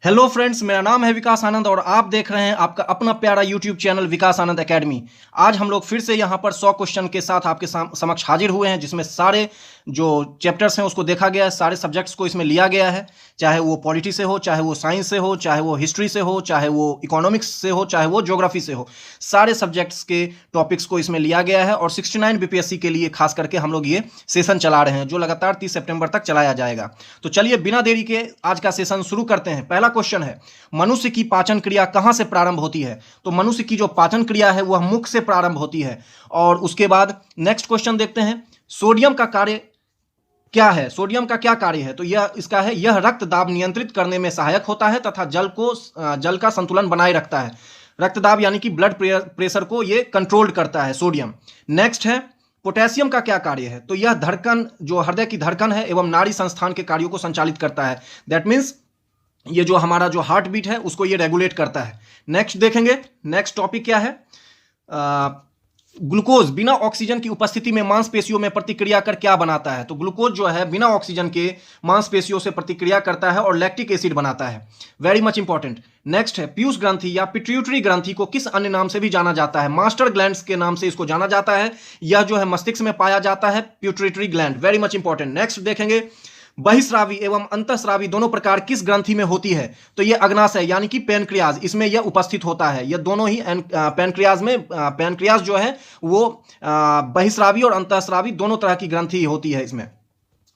Hello friends, मेरा नाम है विकास आनंद और आप देख रहे हैं आपका अपना प्यारा यूट्यूब चैनल विकास आनंद एकेडमी। आज हम लोग फिर से यहाँ पर 100 क्वेश्चन के साथ आपके समक्ष हाजिर हुए हैं, जिसमें सारे जो चैप्टर्स हैं उसको देखा गया है, सारे सब्जेक्ट्स को इसमें लिया गया है, चाहे वो पॉलिटी से हो, चाहे वो साइंस से हो, चाहे वो हिस्ट्री से हो, चाहे वो इकोनॉमिक्स से हो, चाहे वो ज्योग्राफी से हो। सारे सब्जेक्ट्स के टॉपिक्स को इसमें लिया गया है और 69 बीपीएससी के लिए खास करके हम लोग ये सेशन चला रहे हैं, जो लगातार 30 सितंबर तक चलाया जाएगा। तो चलिए बिना देरी के आज का सेशन शुरू करते हैं। पहला क्वेश्चन है, मनुष्य की पाचन क्रिया कहां से प्रारंभ होती है? तो मनुष्य की जो पाचन क्रिया है वह मुख से प्रारंभ होती है। और उसके बाद नेक्स्ट क्वेश्चन देखते हैं, सोडियम का कार्य क्या है? सोडियम का क्या कार्य है? तो यह इसका है, यह रक्त दाब नियंत्रित करने में सहायक होता है तथा जल का संतुलन बनाए रखता है। रक्त दाब यानी कि ब्लड प्रेशर को यह कंट्रोल करता है सोडियम। नेक्स्ट है, पोटेशियम का क्या कार्य है? तो यह धड़कन, जो हृदय की धड़कन है एवं नाड़ी संस्थान के कार्यों को संचालित करता है। दैट मीन्स ये जो हमारा जो हार्ट बीट है उसको ये रेगुलेट करता है। नेक्स्ट देखेंगे, नेक्स्ट टॉपिक क्या है, ग्लूकोज बिना ऑक्सीजन की उपस्थिति में मांसपेशियों में प्रतिक्रिया कर क्या बनाता है? तो ग्लूकोज जो है बिना ऑक्सीजन के मांसपेशियों से प्रतिक्रिया करता है और लैक्टिक एसिड बनाता है। Very much important. नेक्स्ट है, पीयूष ग्रंथि या पिट्यूटरी ग्रंथि को किस अन्य नाम से भी जाना जाता है? मास्टर ग्लैंड्स के नाम से इसको जाना जाता है। यह जो है मस्तिष्क में पाया जाता है, pituitary gland. Very much important. Next देखेंगे, बहिस्रावी एवं अंतःस्रावी दोनों प्रकार किस ग्रंथि में होती है? तो यह अग्नाशय यानी कि पैनक्रियाज, इसमें यह उपस्थित होता है। यह दोनों ही पैनक्रियाज में, पैनक्रियाज जो है वो बहिस्रावी और अंतःस्रावी दोनों तरह की ग्रंथि होती है इसमें।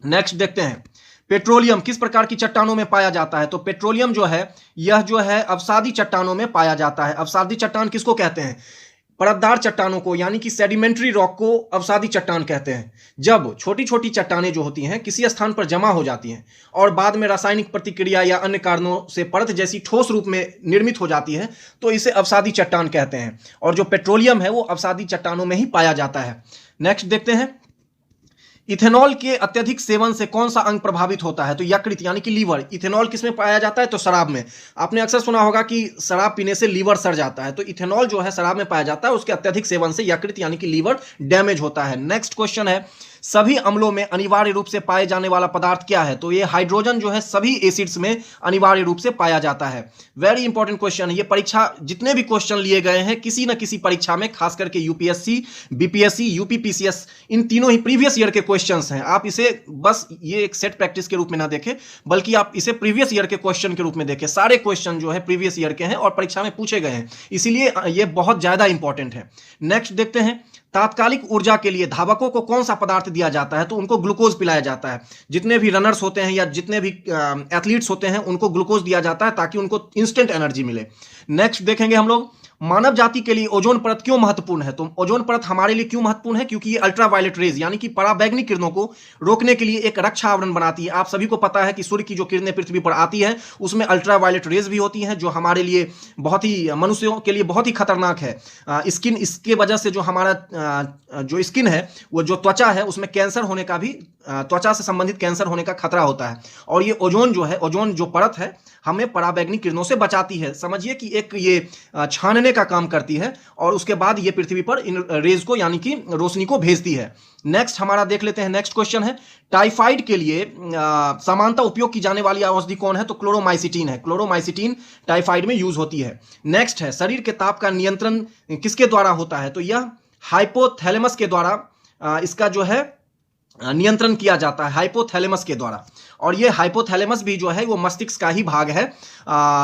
नेक्स्ट देखते हैं, पेट्रोलियम किस प्रकार की चट्टानों में पाया जाता है? तो पेट्रोलियम जो है यह जो है अवसादी चट्टानों में पाया जाता है। अवसादी चट्टान किसको कहते हैं? परतदार चट्टानों को, यानी कि सेडिमेंट्री रॉक को अवसादी चट्टान कहते हैं। जब छोटी छोटी चट्टानें जो होती हैं किसी स्थान पर जमा हो जाती हैं और बाद में रासायनिक प्रतिक्रिया या अन्य कारणों से परत जैसी ठोस रूप में निर्मित हो जाती है तो इसे अवसादी चट्टान कहते हैं। और जो पेट्रोलियम है वो अवसादी चट्टानों में ही पाया जाता है। नेक्स्ट देखते हैं, इथेनॉल के अत्यधिक सेवन से कौन सा अंग प्रभावित होता है? तो यकृत यानी कि लीवर। इथेनॉल किसमें पाया जाता है? तो शराब में। आपने अक्सर सुना होगा कि शराब पीने से लीवर सड़ जाता है, तो इथेनॉल जो है शराब में पाया जाता है, उसके अत्यधिक सेवन से यकृत यानी कि लीवर डैमेज होता है। नेक्स्ट क्वेश्चन है, सभी अम्लों में अनिवार्य रूप से पाए जाने वाला पदार्थ क्या है? तो ये हाइड्रोजन जो है सभी एसिड्स में अनिवार्य रूप से पाया जाता है। वेरी इंपॉर्टेंट क्वेश्चन है ये। परीक्षा जितने भी क्वेश्चन लिए गए हैं किसी न किसी परीक्षा में, खास करके यूपीएससी, बीपीएससी, यूपीपीसीएस, इन तीनों ही प्रीवियस ईयर के क्वेश्चंस हैं। आप इसे बस ये एक सेट प्रैक्टिस के रूप में ना देखें, बल्कि आप इसे प्रीवियस ईयर के क्वेश्चन के रूप में देखें। सारे क्वेश्चन जो है प्रीवियस ईयर के हैं और परीक्षा में पूछे गए हैं, इसीलिए ये बहुत ज्यादा इंपॉर्टेंट है। नेक्स्ट देखते हैं, तात्कालिक ऊर्जा के लिए धावकों को कौन सा पदार्थ दिया जाता है? तो उनको ग्लूकोज पिलाया जाता है। जितने भी रनर्स होते हैं या जितने भी एथलीट्स होते हैं उनको ग्लूकोज दिया जाता है ताकि उनको इंस्टेंट एनर्जी मिले। नेक्स्ट देखेंगे हम लोग, मानव जाति के लिए ओजोन परत क्यों महत्वपूर्ण है? तो ओजोन परत हमारे लिए क्यों महत्वपूर्ण है? क्योंकि ये अल्ट्रावायलेट रेज यानी कि पराबैंगनी किरणों को रोकने के लिए एक रक्षा आवरण बनाती है। आप सभी को पता है कि सूर्य की जो किरणें पृथ्वी पर आती है उसमें अल्ट्रावायलेट रेज भी होती हैं, जो हमारे लिए बहुत ही, मनुष्यों के लिए बहुत ही खतरनाक है। स्किन, इसके वजह से जो हमारा जो स्किन है, वो जो त्वचा है, उसमें कैंसर होने का भी, त्वचा से संबंधित कैंसर होने का खतरा होता है। और ये ओजोन जो है, ओजोन जो परत है, हमें पराबैंगनी किरणों से बचाती है। समझिए कि एक ये छानने का काम करती है और उसके बाद ये पृथ्वी पर इन रेज को, यानी कि रोशनी को भेजती है। नेक्स्ट हमारा देख लेते हैं, नेक्स्ट क्वेश्चन है, टाइफाइड के लिए सामान्यतः उपयोग की जाने वाली औषधि कौन है? तो क्लोरोमाइसिटीन है। क्लोरोमाइसिटीन टाइफाइड में यूज होती है। नेक्स्ट है, शरीर के ताप का नियंत्रण किसके द्वारा होता है? तो यह हाइपोथैलेमस के द्वारा इसका जो है नियंत्रण किया जाता है, हाइपोथैलेमस के द्वारा। और ये हाइपोथैलेमस भी जो है वो मस्तिष्क का ही भाग है,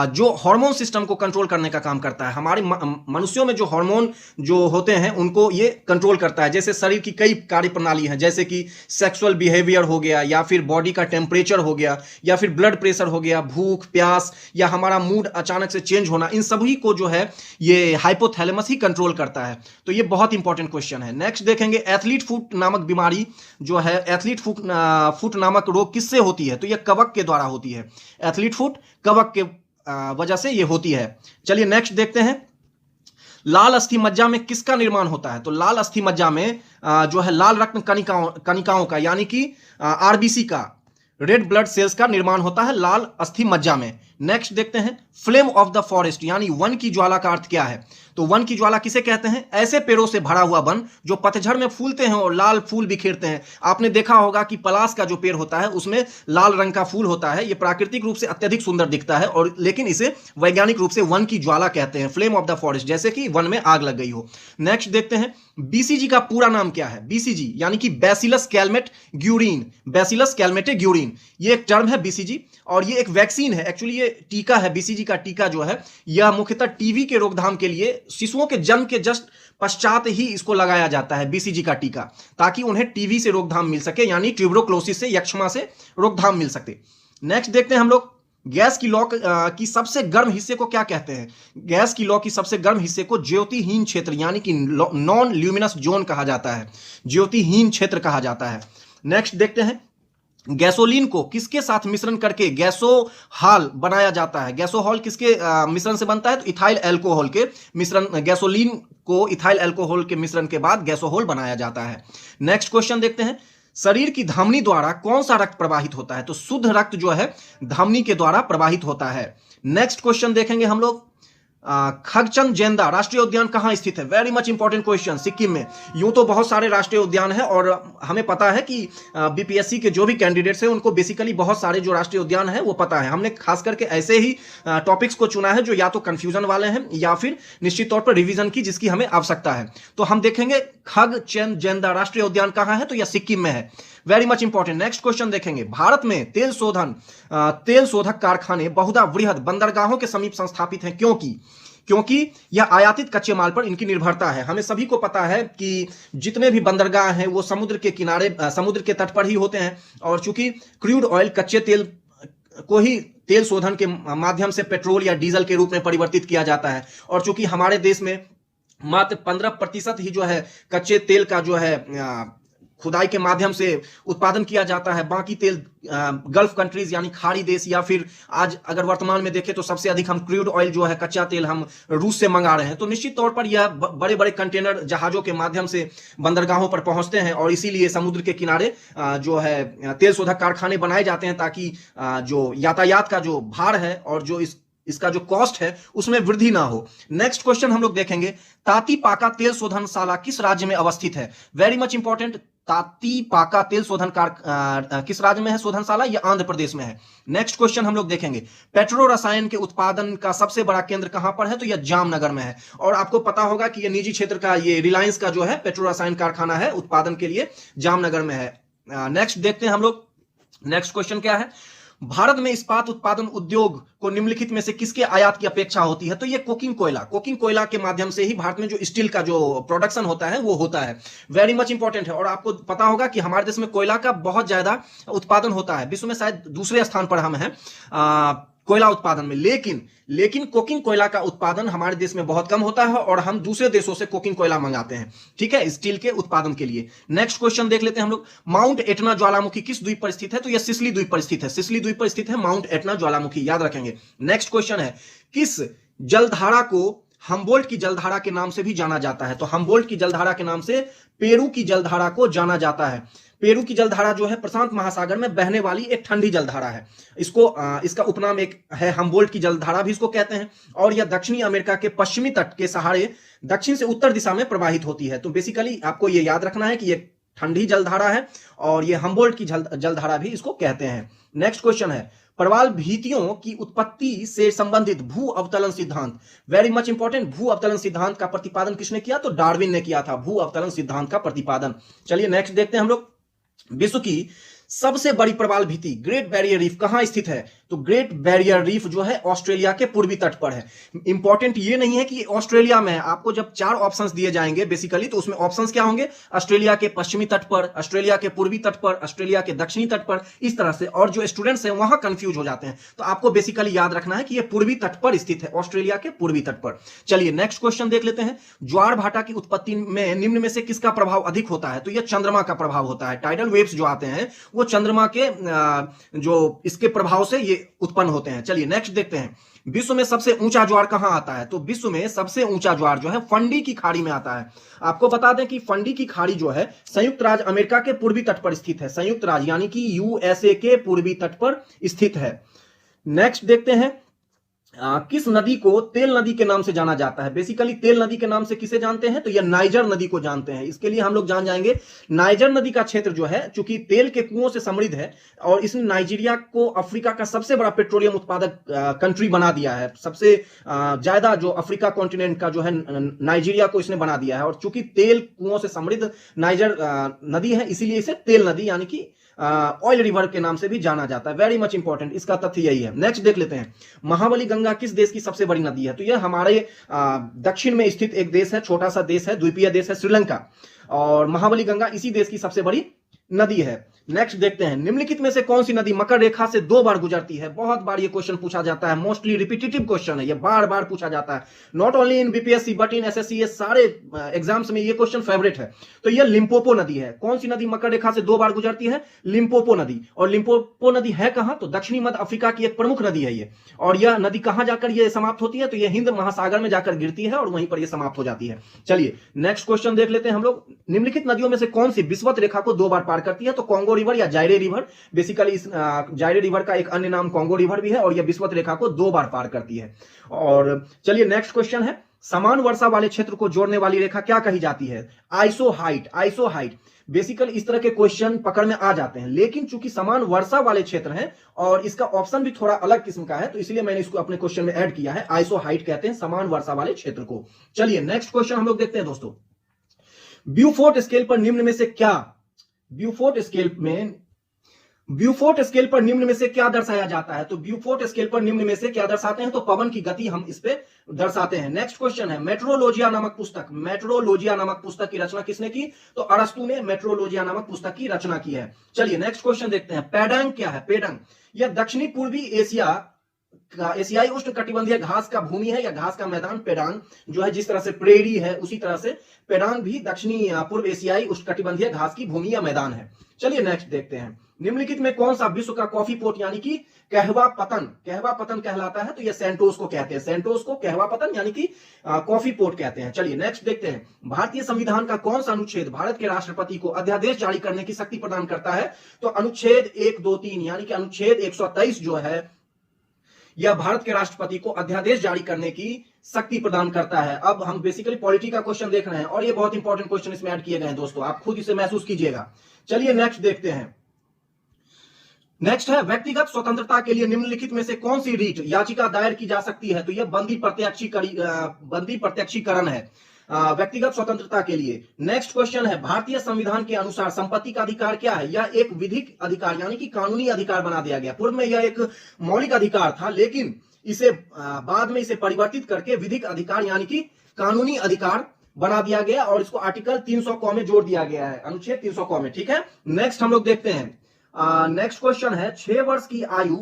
जो हार्मोन सिस्टम को कंट्रोल करने का काम करता है। हमारे मनुष्यों में जो हार्मोन जो होते हैं उनको ये कंट्रोल करता है। जैसे शरीर की कई कार्य प्रणाली हैं, जैसे कि सेक्सुअल बिहेवियर हो गया, या फिर बॉडी का टेम्परेचर हो गया, या फिर ब्लड प्रेशर हो गया, भूख प्यास, या हमारा मूड अचानक से चेंज होना, इन सभी को जो है ये हाइपोथैलेमस ही कंट्रोल करता है। तो ये बहुत इंपॉर्टेंट क्वेश्चन है। नेक्स्ट देखेंगे, एथलीट फुट नामक बीमारी जो है, एथलीट फुट नामक रोग किससे होती है? तो यह कवक के द्वारा होती है। एथलीट फुट कवक के वजह से ये होती है। चलिए नेक्स्ट देखते हैं, लाल अस्थि मज्जा में किसका निर्माण होता है? तो लाल अस्थि मज्जा में जो है लाल रक्त कणिकाओं का, यानी कि आरबीसी का, रेड ब्लड सेल्स का निर्माण होता है लाल अस्थि मज्जा में। नेक्स्ट देखते हैं फ्लेम ऑफ द फॉरेस्ट यानी वन की ज्वाला का अर्थ क्या है। तो वन की ज्वाला किसे कहते हैं? ऐसे पेड़ों से भरा हुआ वन जो पतझड़ में फूलते हैं और लाल फूल बिखेरते हैं। आपने देखा होगा कि पलाश का जो पेड़ होता है उसमें लाल रंग का फूल होता है। यह प्राकृतिक रूप से अत्यधिक सुंदर दिखता है और लेकिन इसे वैज्ञानिक रूप से वन की ज्वाला कहते हैं, फ्लेम ऑफ द फॉरेस्ट, जैसे कि वन में आग लग गई हो। नेक्स्ट देखते हैं बीसीजी का पूरा नाम क्या है। बीसीजी यानी कि bacillus Calmette Guérin, bacillus Calmette Guérin, ये एक टर्म है बीसीजी और ये एक वैक्सीन है। एक्चुअली ये टीका है, बीसीजी का टीका जो है यह मुख्यतः टीबी के रोकथाम के लिए शिशुओं के जन्म के जस्ट पश्चात ही इसको लगाया जाता है, बीसीजी का टीका, ताकि उन्हें टीबी से रोकथाम मिल सके यानी ट्यूबरकुलोसिस से, यक्ष्मा से रोकथाम मिल सके। नेक्स्ट देखते हैं हम लोग गैस की लौ की सबसे गर्म हिस्से को क्या कहते हैं। गैस की लौ की सबसे गर्म हिस्से को ज्योतिहीन क्षेत्र यानी कि नॉन ल्यूमिनस जोन कहा जाता है, ज्योतिहीन क्षेत्र कहा जाता है। नेक्स्ट देखते हैं गैसोलीन को किसके साथ मिश्रण करके गैसोहॉल बनाया जाता है। गैसोहॉल किसके मिश्रण से बनता है? तो इथाइल अल्कोहल के मिश्रण, गैसोलीन को इथाइल अल्कोहल के मिश्रण के बाद गैसोहॉल बनाया जाता है। नेक्स्ट क्वेश्चन देखते हैं शरीर की धमनी द्वारा कौन सा रक्त प्रवाहित होता है। तो शुद्ध रक्त जो है धमनी के द्वारा प्रवाहित होता है। नेक्स्ट क्वेश्चन देखेंगे हम लोग खगचंद जेंदा राष्ट्रीय उद्यान कहां स्थित है। Very much important question. Sikkim में। यूं तो बहुत सारे राष्ट्रीय उद्यान हैं और हमें पता है कि बीपीएससी के जो भी कैंडिडेट्स हैं उनको बेसिकली बहुत सारे जो राष्ट्रीय उद्यान हैं वो पता है। हमने खास करके ऐसे ही टॉपिक्स को चुना है जो या तो कंफ्यूजन वाले हैं या फिर निश्चित तौर पर रिवीजन की जिसकी हमें आवश्यकता है। तो हम देखेंगे खगचंद जेंदा राष्ट्रीय उद्यान कहां है, तो यह सिक्किम में है। Very much important. Next question देखेंगे भारत में तेल शोधक कारखाने बहुधा वृहद बंदरगाहों के समीप संस्थापित हैं। क्योंकि यह आयातित कच्चे माल पर इनकी निर्भरता है। हमें सभी को पता है कि जितने भी बंदरगाह हैं वो समुद्र के किनारे, समुद्र के तट पर ही होते हैं और चूंकि क्रूड ऑयल कच्चे तेल को ही तेल शोधन के माध्यम से पेट्रोल या डीजल के रूप में परिवर्तित किया जाता है और चूंकि हमारे देश में मात्र 15% ही जो है कच्चे तेल का जो है खुदाई के माध्यम से उत्पादन किया जाता है। बाकी तेल गल्फ कंट्रीज यानी खाड़ी देश या फिर आज अगर वर्तमान में देखें तो सबसे अधिक हम क्रूड ऑयल जो है कच्चा तेल हम रूस से मंगा रहे हैं। तो निश्चित तौर पर यह बड़े बड़े कंटेनर जहाजों के माध्यम से बंदरगाहों पर पहुंचते हैं और इसीलिए समुद्र के किनारे जो है तेल शोधक कारखाने बनाए जाते हैं ताकि जो यातायात का जो भार है और जो इसका जो कॉस्ट है उसमें वृद्धि ना हो। नेक्स्ट क्वेश्चन हम लोग देखेंगे तातीपाका तेल शोधनशाला किस राज्य में अवस्थित है। Very much important. तातीपाका तेल शोधन किस राज्य में है शोधनशाला? यह आंध्र प्रदेश में है। नेक्स्ट क्वेश्चन हम लोग देखेंगे पेट्रो रसायन के उत्पादन का सबसे बड़ा केंद्र कहां पर है, तो यह जामनगर में है। और आपको पता होगा कि यह निजी क्षेत्र का, ये रिलायंस का जो है पेट्रो रसायन कारखाना है उत्पादन के लिए जामनगर में है। नेक्स्ट देखते हैं हम लोग नेक्स्ट क्वेश्चन क्या है। भारत में इस्पात उत्पादन उद्योग को निम्नलिखित में से किसके आयात की अपेक्षा होती है, तो ये कोकिंग कोयला के माध्यम से ही भारत में जो स्टील का जो प्रोडक्शन होता है वो होता है। वेरी मच इंपॉर्टेंट है। और आपको पता होगा कि हमारे देश में कोयला का बहुत ज्यादा उत्पादन होता है, विश्व में शायद दूसरे स्थान पर हम हैं कोयला उत्पादन में। लेकिन कोकिंग कोयला का उत्पादन हमारे देश में बहुत कम होता है और हम दूसरे देशों से कोकिंग कोयला मंगाते हैं, ठीक है, स्टील के उत्पादन के लिए। नेक्स्ट क्वेश्चन देख लेते हैं हम लोग माउंट एटना ज्वालामुखी किस द्वीप पर स्थित है, तो यह सिसिली द्वीप पर स्थित है। सिसिली द्वीप पर स्थित है माउंट एटना ज्वालामुखी, याद रखेंगे। नेक्स्ट क्वेश्चन है किस जलधारा को हम्बोल्ट की जलधारा के नाम से भी जाना जाता है, तो हम्बोल्ट की जलधारा के नाम से पेरू की जलधारा को जाना जाता है। पेरू की जलधारा जो है प्रशांत महासागर में बहने वाली एक ठंडी जलधारा है। इसका उपनाम एक है हम्बोल्ट की जलधारा भी इसको कहते हैं और यह दक्षिणी अमेरिका के पश्चिमी तट के सहारे दक्षिण से उत्तर दिशा में प्रवाहित होती है। तो बेसिकली आपको यह याद रखना है कि यह ठंडी जलधारा है और यह हम्बोल्ट की जलधारा भी इसको कहते हैं। नेक्स्ट क्वेश्चन है प्रवाल भीतियों की उत्पत्ति से संबंधित भू अवतलन सिद्धांत। Very much important. भू अवतलन सिद्धांत का प्रतिपादन किसने किया, तो डार्विन ने किया था भू अवतलन सिद्धांत का प्रतिपादन। चलिए नेक्स्ट देखते हैं हम लोग विश्व की सबसे बड़ी प्रवाल भीति ग्रेट बैरियर रीफ कहां स्थित है, तो ग्रेट बैरियर रीफ जो है ऑस्ट्रेलिया के पूर्वी तट पर है। इंपॉर्टेंट ये नहीं है कि ऑस्ट्रेलिया में है, आपको जब 4 ऑप्शंस दिए जाएंगे बेसिकली तो उसमें ऑप्शंस क्या होंगे, ऑस्ट्रेलिया के पश्चिमी तट पर, ऑस्ट्रेलिया के पूर्वी तट पर, ऑस्ट्रेलिया के दक्षिणी तट पर, इस तरह से। और जो स्टूडेंट्स हैं वहां कंफ्यूज हो जाते हैं, तो आपको बेसिकली याद रखना है कि यह पूर्वी तट पर स्थित है, ऑस्ट्रेलिया के पूर्वी तट पर। चलिए नेक्स्ट क्वेश्चन देख लेते हैं ज्वार भाटा की उत्पत्ति में निम्न में से किसका प्रभाव अधिक होता है, तो यह चंद्रमा का प्रभाव होता है। टाइडल वेव्स जो आते हैं वो चंद्रमा के जो इसके प्रभाव से ये उत्पन्न होते हैं। चलिए नेक्स्ट देखते हैं विश्व में सबसे ऊंचा ज्वार कहां आता है, तो विश्व में सबसे ऊंचा ज्वार जो है फंडी की खाड़ी में आता है। आपको बता दें कि फंडी की खाड़ी जो है संयुक्त राज्य अमेरिका के पूर्वी तट पर स्थित है, संयुक्त राज्य यानी कि यूएसए के पूर्वी तट पर स्थित है। नेक्स्ट देखते हैं किस नदी को तेल नदी के नाम से जाना जाता है? बेसिकली तेल नदी के नाम से किसे जानते हैं? तो यह नाइजर नदी को जानते हैं। इसके लिए हम लोग जान जाएंगे नाइजर नदी का क्षेत्र जो है चूंकि तेल के कुओं से समृद्ध है और इसने नाइजीरिया को अफ्रीका का सबसे बड़ा पेट्रोलियम उत्पादक कंट्री बना दिया है। सबसे ज्यादा जो अफ्रीका कॉन्टिनेंट का जो है नाइजीरिया को इसने बना दिया है और चूंकि तेल कुओं से समृद्ध नाइजर नदी है इसीलिए इसे तेल नदी यानी कि ऑयल रिवर के नाम से भी जाना जाता है। वेरी मच इंपॉर्टेंट, इसका तथ्य यही है। नेक्स्ट देख लेते हैं, महाबली गंगा किस देश की सबसे बड़ी नदी है? तो यह हमारे दक्षिण में स्थित एक देश है, छोटा सा देश है, द्वीपीय देश है, श्रीलंका। और महाबली गंगा इसी देश की सबसे बड़ी नदी है। नेक्स्ट देखते हैं, निम्नलिखित में से कौन सी नदी मकर रेखा से 2 बार गुजरती है? बहुत बार ये क्वेश्चन पूछा जाता है, मोस्टली रिपीटेटिव क्वेश्चन है, ये बार बार पूछा जाता है। Not only in BPSC but in SSC, ये सारे एग्जाम्स में ये क्वेश्चन फेवरेट है। तो ये लिम्पोपो नदी है। कौन सी नदी मकर रेखा से 2 बार गुजरती है? लिम्पोपो नदी। और लिम्पोपो नदी है कहां? तो दक्षिणी मध्य अफ्रीका की एक प्रमुख नदी है ये। और यह नदी कहां जाकर ये समाप्त होती है? तो यह हिंद महासागर में जाकर गिरती है और वहीं पर यह समाप्त हो जाती है। चलिए नेक्स्ट क्वेश्चन देख लेते हैं हम लोग, निम्नलिखित नदियों में से कौन सी विषुवत रेखा को 2 बार पार करती है? तो कांगो रिवर या जायरे रिवर। बेसिकली इस जायरे रिवर का एक अन्य नाम कांगो रिवर भी है और यह विषुवत रेखा को 2 बार पार करती है। और चलिए नेक्स्ट क्वेश्चन है, समान वर्षा वाले क्षेत्र को जोड़ने वाली रेखा क्या कही जाती है? आइसोहाइट। आइसोहाइट। बेसिकली इस तरह के क्वेश्चन पकड़ में आ जाते हैं, लेकिन चूंकि समान वर्षा वाले क्षेत्र हैं और इसका ऑप्शन भी थोड़ा अलग किस्म का है तो इसलिए मैंने इसको अपने क्वेश्चन में ऐड किया है। आइसोहाइट कहते हैं समान वर्षा वाले क्षेत्र को। चलिए नेक्स्ट क्वेश्चन हम लोग देखते हैं दोस्तों, ब्यूफोर्ट स्केल पर निम्न में से क्या ब्यूफोर्ट स्केल पर निम्न में से क्या दर्शाया जाता है? तो ब्यूफोर्ट स्केल पर निम्न में से क्या दर्शाते हैं? तो पवन की गति हम इस पे दर्शाते हैं। नेक्स्ट क्वेश्चन है, मेट्रोलॉजिया नामक पुस्तक की रचना किसने की? तो अरस्तु ने मेट्रोलॉजिया नामक पुस्तक की रचना की है। चलिए नेक्स्ट क्वेश्चन देखते हैं, पेडंग क्या है? पेडंग यह दक्षिणी पूर्वी एशियाई उष्णकटिबंधीय घास का भूमि है या घास का मैदान। पेडांग जो है जिस तरह से प्रेरी है उसी तरह से पेडांग भी दक्षिणी पूर्व एशियाई उष्णकटिबंधीय घास की भूमि या मैदान है। चलिए नेक्स्ट देखते हैं, निम्नलिखित में कौन सा विश्व का कॉफी पोर्ट यानी कि कहवा पतन कहलाता है? तो यह सेंटोस को कहते हैं। सेंटोस को कहवा पतन यानी कि कॉफी पोर्ट कहते हैं। चलिए नेक्स्ट देखते हैं, भारतीय संविधान का कौन सा अनुच्छेद भारत के राष्ट्रपति को अध्यादेश जारी करने की शक्ति प्रदान करता है? तो अनुच्छेद 1, 2, 3 यानी कि अनुच्छेद 123 जो है यह भारत के राष्ट्रपति को अध्यादेश जारी करने की शक्ति प्रदान करता है। अब हम बेसिकली पॉलिटी का क्वेश्चन देख रहे हैं और ये बहुत इंपॉर्टेंट क्वेश्चन इसमें ऐड किए गए हैं दोस्तों, आप खुद इसे महसूस कीजिएगा। चलिए नेक्स्ट देखते हैं, नेक्स्ट है, व्यक्तिगत स्वतंत्रता के लिए निम्नलिखित में से कौन सी रीट याचिका दायर की जा सकती है? तो यह बंदी प्रत्यक्षीकरण है व्यक्तिगत स्वतंत्रता के लिए। नेक्स्ट क्वेश्चन है, भारतीय संविधान के अनुसार संपत्ति का अधिकार क्या है? यह एक विधिक अधिकार यानी कि कानूनी अधिकार बना दिया गया। पूर्व में यह एक मौलिक अधिकार था लेकिन इसे बाद में इसे परिवर्तित करके विधिक अधिकार यानी कि कानूनी अधिकार बना दिया गया और इसको आर्टिकल 300 क में जोड़ दिया गया है, अनुच्छेद 300 क में। ठीक है, नेक्स्ट हम लोग देखते हैं, नेक्स्ट क्वेश्चन है, 6 वर्ष की आयु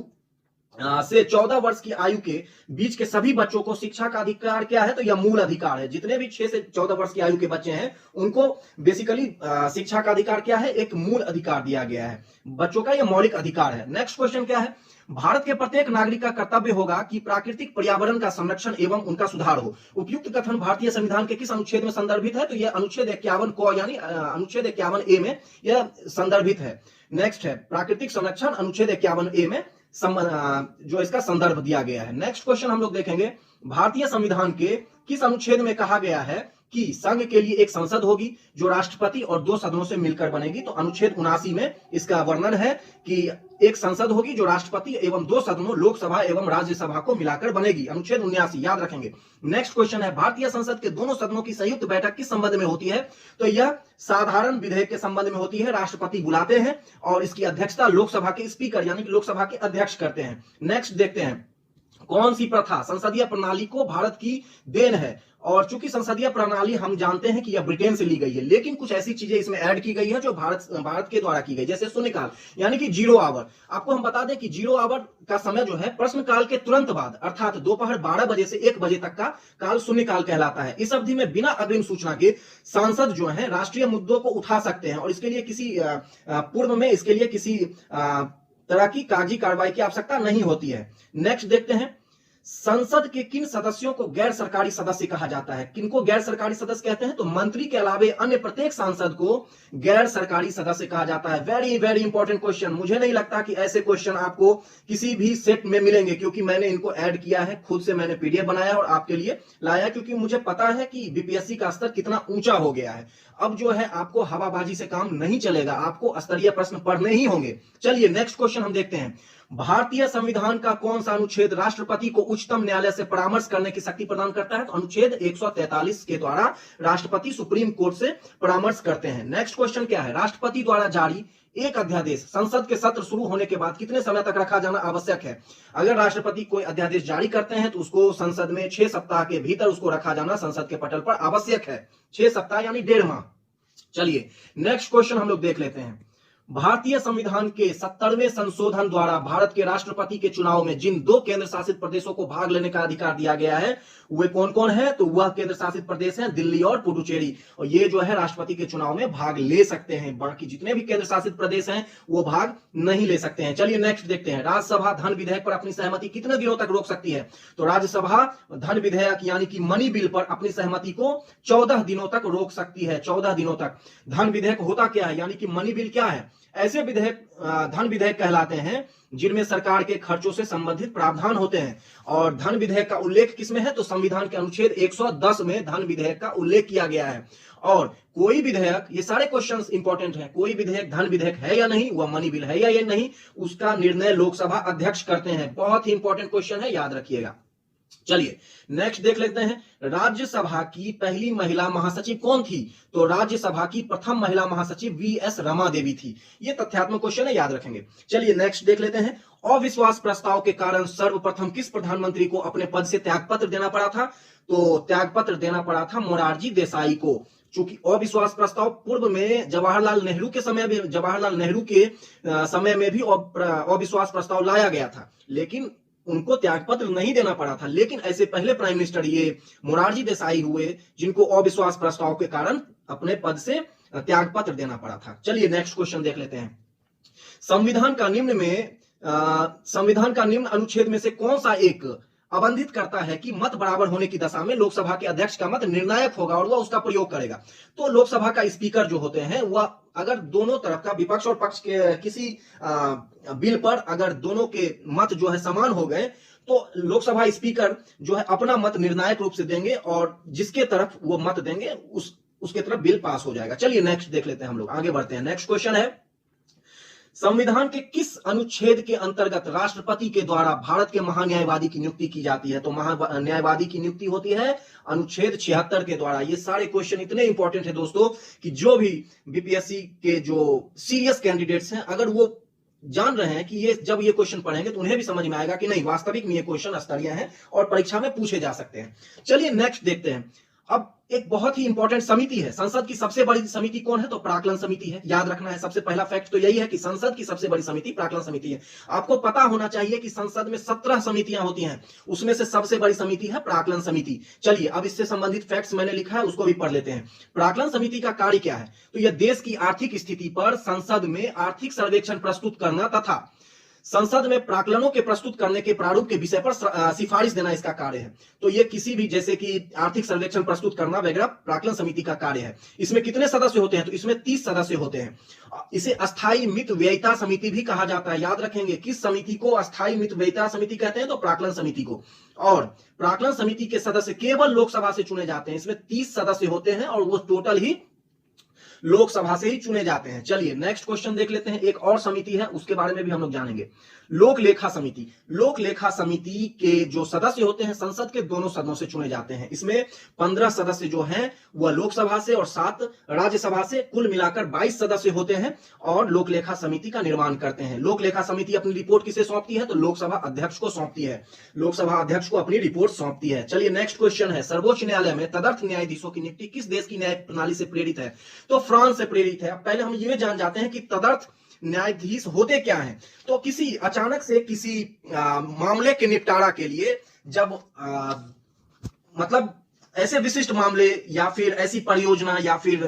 से 14 वर्ष की आयु के बीच के सभी बच्चों को शिक्षा का अधिकार क्या है? तो यह मूल अधिकार है। जितने भी 6 से 14 वर्ष की आयु के बच्चे हैं उनको बेसिकली शिक्षा का अधिकार क्या है? एक मूल अधिकार दिया गया है, बच्चों का यह मौलिक अधिकार है। नेक्स्ट क्वेश्चन क्या है, भारत के प्रत्येक नागरिक का कर्तव्य होगा कि प्राकृतिक पर्यावरण का संरक्षण एवं उनका सुधार हो। उपयुक्त कथन भारतीय संविधान के किस अनुच्छेद में संदर्भित है? तो यह अनुच्छेद 51 क यानी अनुच्छेद 51A में यह संदर्भित है। नेक्स्ट है, प्राकृतिक संरक्षण अनुच्छेद 51A में जो इसका संदर्भ दिया गया है। नेक्स्ट क्वेश्चन हम लोग देखेंगे, भारतीय संविधान के किस अनुच्छेद में कहा गया है कि संघ के लिए एक संसद होगी जो राष्ट्रपति और 2 सदनों से मिलकर बनेगी? तो अनुच्छेद 79 में इसका वर्णन है कि एक संसद होगी जो राष्ट्रपति एवं 2 सदनों लोकसभा एवं राज्यसभा को मिलाकर बनेगी, अनुच्छेद 79 याद रखेंगे। नेक्स्ट क्वेश्चन है, भारतीय संसद के दोनों सदनों की संयुक्त बैठक किस संबंध में होती है? तो यह साधारण विधेयक के संबंध में होती है। राष्ट्रपति बुलाते हैं और इसकी अध्यक्षता लोकसभा के स्पीकर यानी कि लोकसभा के अध्यक्ष करते हैं। नेक्स्ट देखते हैं, कौन सी प्रथा संसदीय प्रणाली को भारत की देन है? और चूंकि संसदीय प्रणाली हम जानते हैं कि यह ब्रिटेन से ली गई है, लेकिन कुछ ऐसी चीजें इसमें ऐड की गई है जो भारत के द्वारा की गई, जैसे शून्यकाल यानी कि 0 आवर। आपको हम बता दें कि 0 आवर का समय जो है प्रश्नकाल के तुरंत बाद अर्थात दोपहर 12 बजे से 1 बजे तक का काल शून्यकाल कहलाता है। इस अवधि में बिना अग्रिम सूचना के सांसद जो है राष्ट्रीय मुद्दों को उठा सकते हैं और इसके लिए किसी पूर्व में इसके लिए किसी तरह की कागजी कार्रवाई की आवश्यकता नहीं होती है। नेक्स्ट देखते हैं, संसद के किन सदस्यों को गैर सरकारी सदस्य कहा जाता है? किनको गैर सरकारी सदस्य कहते हैं? तो मंत्री के अलावे अन्य प्रत्येक सांसद को गैर सरकारी सदस्य कहा जाता है। Very very important question. मुझे नहीं लगता कि ऐसे क्वेश्चन आपको किसी भी सेट में मिलेंगे, क्योंकि मैंने इनको ऐड किया है, खुद से मैंने पीडीएफ बनाया और आपके लिए लाया, क्योंकि मुझे पता है कि बीपीएससी का स्तर कितना ऊंचा हो गया है। अब जो है आपको हवाबाजी से काम नहीं चलेगा, आपको स्तरीय प्रश्न पढ़ने ही होंगे। चलिए नेक्स्ट क्वेश्चन हम देखते हैं। भारतीय संविधान का कौन सा अनुच्छेद राष्ट्रपति को उच्चतम न्यायालय से परामर्श करने की शक्ति प्रदान करता है? तो अनुच्छेद 143 के द्वारा राष्ट्रपति सुप्रीम कोर्ट से परामर्श करते हैं। नेक्स्ट क्वेश्चन क्या है? राष्ट्रपति द्वारा जारी एक अध्यादेश संसद के सत्र शुरू होने के बाद कितने समय तक रखा जाना आवश्यक है? अगर राष्ट्रपति कोई अध्यादेश जारी करते हैं तो उसको संसद में 6 सप्ताह के भीतर उसको रखा जाना संसद के पटल पर आवश्यक है। 6 सप्ताह यानी 1.5 माह। चलिए नेक्स्ट क्वेश्चन हम लोग देख लेते हैं। भारतीय संविधान के 70वें संशोधन द्वारा भारत के राष्ट्रपति के चुनाव में जिन 2 केंद्र शासित प्रदेशों को भाग लेने का अधिकार दिया गया है वे कौन कौन है? तो वह केंद्र शासित प्रदेश हैं दिल्ली और पुडुचेरी, और ये जो है राष्ट्रपति के चुनाव में भाग ले सकते हैं। बाकी जितने भी केंद्र शासित प्रदेश हैं वो भाग नहीं ले सकते हैं। चलिए नेक्स्ट देखते हैं। राज्यसभा धन विधेयक पर अपनी सहमति कितने दिनों तक रोक सकती है? तो राज्यसभा धन विधेयक यानी कि मनी बिल पर अपनी सहमति को 14 दिनों तक रोक सकती है। 14 दिनों तक। धन विधेयक होता क्या है? यानी कि मनी बिल क्या है? ऐसे विधेयक धन विधेयक कहलाते हैं जिनमें सरकार के खर्चों से संबंधित प्रावधान होते हैं। और धन विधेयक का उल्लेख किसमें है? तो संविधान के अनुच्छेद 110 में धन विधेयक का उल्लेख किया गया है। और कोई विधेयक, ये सारे क्वेश्चंस इंपॉर्टेंट हैं, कोई विधेयक धन विधेयक है या नहीं, वह मनी बिल है या नहीं, उसका निर्णय लोकसभा अध्यक्ष करते हैं। बहुत ही इंपॉर्टेंट क्वेश्चन है, याद रखिएगा। चलिए नेक्स्ट देख लेते हैं। राज्यसभा की पहली महिला महासचिव कौन थी? तो राज्यसभा की प्रथम महिला महासचिव वीएस रमा देवी थी। यह तथ्यात्मक क्वेश्चन है, याद रखेंगे। चलिए नेक्स्ट देख लेते हैं। अविश्वास प्रस्ताव के कारण सर्वप्रथम किस प्रधानमंत्री को अपने पद से त्यागपत्र देना पड़ा था? तो त्यागपत्र देना पड़ा था मोरारजी देसाई को। चूंकि अविश्वास प्रस्ताव पूर्व में जवाहरलाल नेहरू के समय में भी अविश्वास प्रस्ताव लाया गया था, लेकिन उनको त्यागपत्र नहीं देना पड़ा था। लेकिन ऐसे पहले प्राइम मिनिस्टर ये मोरारजी देसाई हुए जिनको अविश्वास प्रस्ताव के कारण अपने पद से त्यागपत्र देना पड़ा था। चलिए नेक्स्ट क्वेश्चन देख लेते हैं। संविधान का निम्न अनुच्छेद में से कौन सा एक अबंधित करता है कि मत बराबर होने की दशा में लोकसभा के अध्यक्ष का मत निर्णायक होगा और वह उसका प्रयोग करेगा? तो लोकसभा का स्पीकर जो होते हैं वह अगर दोनों तरफ का, विपक्ष और पक्ष के किसी बिल पर अगर दोनों के मत जो है समान हो गए तो लोकसभा स्पीकर जो है अपना मत निर्णायक रूप से देंगे और जिसके तरफ वो मत देंगे उसके तरफ बिल पास हो जाएगा। चलिए नेक्स्ट देख लेते हैं, हम लोग आगे बढ़ते हैं। नेक्स्ट क्वेश्चन है, संविधान के किस अनुच्छेद के अंतर्गत राष्ट्रपति के द्वारा भारत के महान्यायवादी की नियुक्ति की जाती है? तो महान्यायवादी की नियुक्ति होती है अनुच्छेद 76 के द्वारा। ये सारे क्वेश्चन इतने इंपॉर्टेंट है दोस्तों कि जो भी बीपीएससी के जो सीरियस कैंडिडेट्स हैं, अगर वो जान रहे हैं कि जब ये क्वेश्चन पढ़ेंगे तो उन्हें भी समझ में आएगा कि नहीं, वास्तविक में ये क्वेश्चन स्तरीय हैं और परीक्षा में पूछे जा सकते हैं। चलिए नेक्स्ट देखते हैं। अब एक बहुत ही इंपॉर्टेंट समिति है, संसद की सबसे बड़ी समिति कौन है? तो प्राक्कलन समिति है। याद रखना है, सबसे पहला फैक्ट तो यही है कि संसद की सबसे बड़ी समिति प्राक्कलन समिति है। आपको पता होना चाहिए कि संसद में 17 समितियां होती हैं, उसमें से सबसे बड़ी समिति है प्राक्कलन समिति। चलिए अब इससे संबंधित फैक्ट्स मैंने लिखा है, उसको भी पढ़ लेते हैं। प्राक्कलन समिति का कार्य क्या है? तो यह देश की आर्थिक स्थिति पर संसद में आर्थिक सर्वेक्षण प्रस्तुत करना तथा संसद में प्राक्कलनों के प्रस्तुत करने के प्रारूप के विषय पर सिफारिश देना इसका कार्य है। तो ये किसी भी, जैसे कि आर्थिक सर्वेक्षण प्रस्तुत करना वगैरह, प्राक्कलन समिति का कार्य है। इसमें कितने सदस्य होते हैं? तो इसमें 30 सदस्य होते हैं। इसे अस्थायी मित व्ययिता समिति भी कहा जाता है। याद रखेंगे, किस समिति को अस्थायी मित व्ययिता समिति कहते हैं? तो प्राक्कलन समिति को। और प्राक्कलन समिति के सदस्य केवल लोकसभा से चुने जाते हैं। इसमें 30 सदस्य होते हैं और वो टोटल ही लोकसभा से ही चुने जाते हैं। चलिए नेक्स्ट क्वेश्चन देख लेते हैं। एक और समिति है, उसके बारे में भी हम लोग जानेंगे, लोक लेखा समिति। लोक लेखा समिति के जो सदस्य होते हैं संसद के दोनों सदनों से चुने जाते हैं। इसमें 15 सदस्य जो हैं वह लोकसभा से और 7 राज्यसभा से, कुल मिलाकर 22 सदस्य होते हैं और लोक लेखा समिति का निर्माण करते हैं। लोक लेखा समिति अपनी रिपोर्ट किसे सौंपती है? तो लोकसभा अध्यक्ष को सौंपती है। लोकसभा अध्यक्ष को अपनी रिपोर्ट सौंपती है। चलिए नेक्स्ट क्वेश्चन है, सर्वोच्च न्यायालय में तदर्थ न्यायाधीशों की नियुक्ति किस देश की न्याय प्रणाली से प्रेरित है? तो फ्रांस से प्रेरित है। अब पहले हम ये जान जाते हैं कि तदर्थ न्यायाधीश होते क्या हैं। तो किसी अचानक से किसी मामले के निपटारा के लिए जब मतलब ऐसे विशिष्ट मामले या फिर ऐसी परियोजना या फिर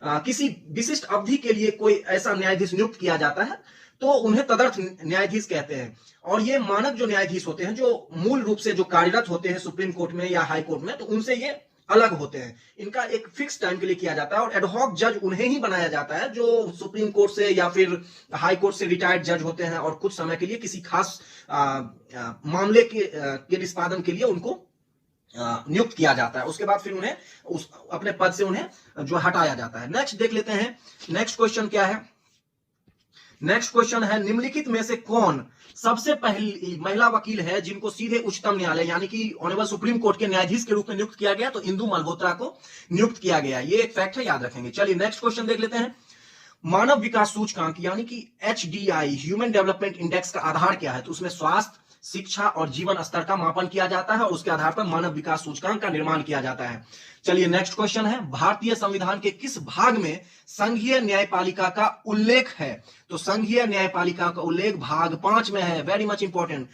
किसी विशिष्ट अवधि के लिए कोई ऐसा न्यायाधीश नियुक्त किया जाता है तो उन्हें तदर्थ न्यायाधीश कहते हैं। और ये मानक जो न्यायाधीश होते हैं, जो मूल रूप से जो कार्यरत होते हैं सुप्रीम कोर्ट में या हाई कोर्ट में, तो उनसे ये अलग होते हैं। इनका एक फिक्स टाइम के लिए किया जाता है और एडहॉक जज उन्हें ही बनाया जाता है जो सुप्रीम कोर्ट से या फिर हाई कोर्ट से रिटायर्ड जज होते हैं और कुछ समय के लिए किसी खास मामले के निष्पादन के लिए उनको नियुक्त किया जाता है। उसके बाद फिर उन्हें अपने पद से उन्हें जो हटाया जाता है। नेक्स्ट देख लेते हैं, नेक्स्ट क्वेश्चन क्या है। नेक्स्ट क्वेश्चन है, निम्नलिखित में से कौन सबसे पहली महिला वकील है जिनको सीधे उच्चतम न्यायालय यानी कि ऑनरेबल सुप्रीम कोर्ट के न्यायाधीश के रूप में नियुक्त किया गया? तो इंदु मल्होत्रा को नियुक्त किया गया। ये एक फैक्ट है, याद रखेंगे। चलिए नेक्स्ट क्वेश्चन देख लेते हैं। मानव विकास सूचकांक यानी कि HDI ह्यूमन डेवलपमेंट इंडेक्स का आधार क्या है? तो उसमें स्वास्थ्य, शिक्षा और जीवन स्तर का मापन किया जाता है और उसके आधार पर मानव विकास सूचकांक का निर्माण किया जाता है। चलिए नेक्स्ट क्वेश्चन है, भारतीय संविधान के किस भाग में संघीय न्यायपालिका का उल्लेख है? तो संघीय न्यायपालिका का उल्लेख भाग 5 में है। Very much important.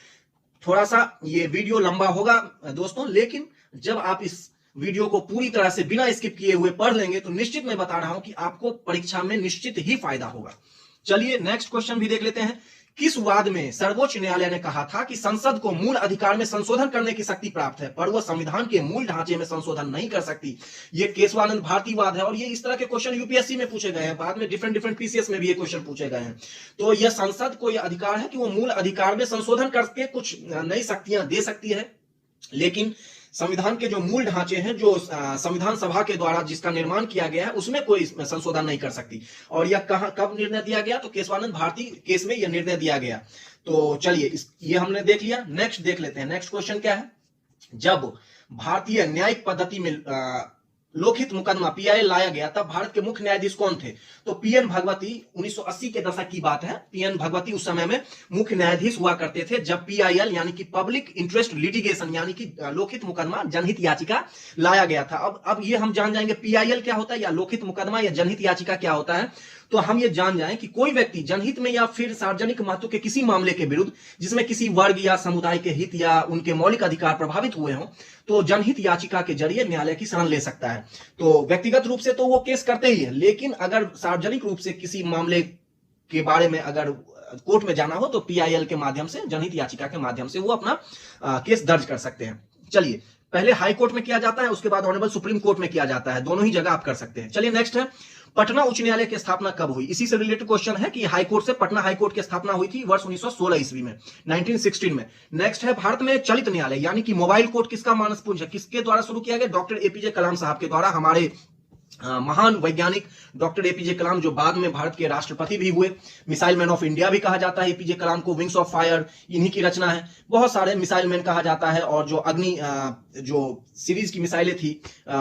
थोड़ा सा ये वीडियो लंबा होगा दोस्तों, लेकिन जब आप इस वीडियो को पूरी तरह से बिना स्किप किए हुए पढ़ लेंगे तो निश्चित मैं बता रहा हूं कि आपको परीक्षा में निश्चित ही फायदा होगा। चलिए नेक्स्ट क्वेश्चन भी देख लेते हैं। किस वाद में सर्वोच्च न्यायालय ने कहा था कि संसद को मूल अधिकार में संशोधन करने की शक्ति प्राप्त है, पर वह संविधान के मूल ढांचे में संशोधन नहीं कर सकती? ये केशवानंद भारती वाद है और ये इस तरह के क्वेश्चन यूपीएससी में पूछे गए हैं, बाद में डिफरेंट पीसीएस में भी ये क्वेश्चन पूछे गए हैं। तो यह संसद को यह अधिकार है कि वो मूल अधिकार में संशोधन करके कुछ नई शक्तियां दे सकती है, लेकिन संविधान के जो मूल ढांचे हैं, जो संविधान सभा के द्वारा जिसका निर्माण किया गया है, उसमें कोई संशोधन नहीं कर सकती। और यह कब निर्णय दिया गया? तो केशवानंद भारती केस में यह निर्णय दिया गया। तो चलिए ये हमने देख लिया। नेक्स्ट देख लेते हैं। नेक्स्ट क्वेश्चन क्या है, जब भारतीय न्यायिक पद्धति में लोकहित मुकदमा PIL लाया गया तब भारत के मुख्य न्यायाधीश कौन थे? तो PN भगवती, 1980 के दशक की बात है। PN भगवती उस समय में मुख्य न्यायाधीश हुआ करते थे जब PIL यानी कि पब्लिक इंटरेस्ट लिटिगेशन यानी कि लोकहित मुकदमा, जनहित याचिका लाया गया था। अब ये हम जान जाएंगे PIL क्या होता है या लोकहित मुकदमा या जनहित याचिका क्या होता है। तो हम ये जान जाएं कि कोई व्यक्ति जनहित में या फिर सार्वजनिक महत्व के किसी मामले के विरुद्ध जिसमें किसी वर्ग या समुदाय के हित या उनके मौलिक अधिकार प्रभावित हुए हों, तो जनहित याचिका के जरिए न्यायालय की शरण ले सकता है। तो व्यक्तिगत रूप से तो वो केस करते ही है, लेकिन अगर सार्वजनिक रूप से किसी मामले के बारे में अगर कोर्ट में जाना हो तो PIL के माध्यम से, जनहित याचिका के माध्यम से वो अपना केस दर्ज कर सकते हैं। चलिए, पहले हाई कोर्ट में किया जाता है, उसके बाद ऑनरेबल सुप्रीम कोर्ट में किया जाता है। दोनों ही जगह आप कर सकते हैं। चलिए नेक्स्ट है, पटना उच्च न्यायालय की स्थापना कब हुई? इसी से रिलेटेड क्वेश्चन है कि हाई कोर्ट से पटना हाई कोर्ट की स्थापना हुई थी वर्ष 1916 ईस्वी में, 1916 में। नेक्स्ट है, भारत में चलित न्यायालय यानी कि मोबाइल कोर्ट किसका मानसपुंज है? किसके द्वारा शुरू किया गया? डॉक्टर APJ कलाम साहब के द्वारा। हमारे महान वैज्ञानिक डॉक्टर APJ कलाम, जो बाद में भारत के राष्ट्रपति भी हुए, मिसाइल मैन ऑफ इंडिया भी कहा जाता है APJ कलाम को, विंग्स ऑफ फायर इन्हीं की रचना है। बहुत सारे मिसाइल मैन कहा जाता है और जो अग्नि जो सीरीज की मिसाइलें थी,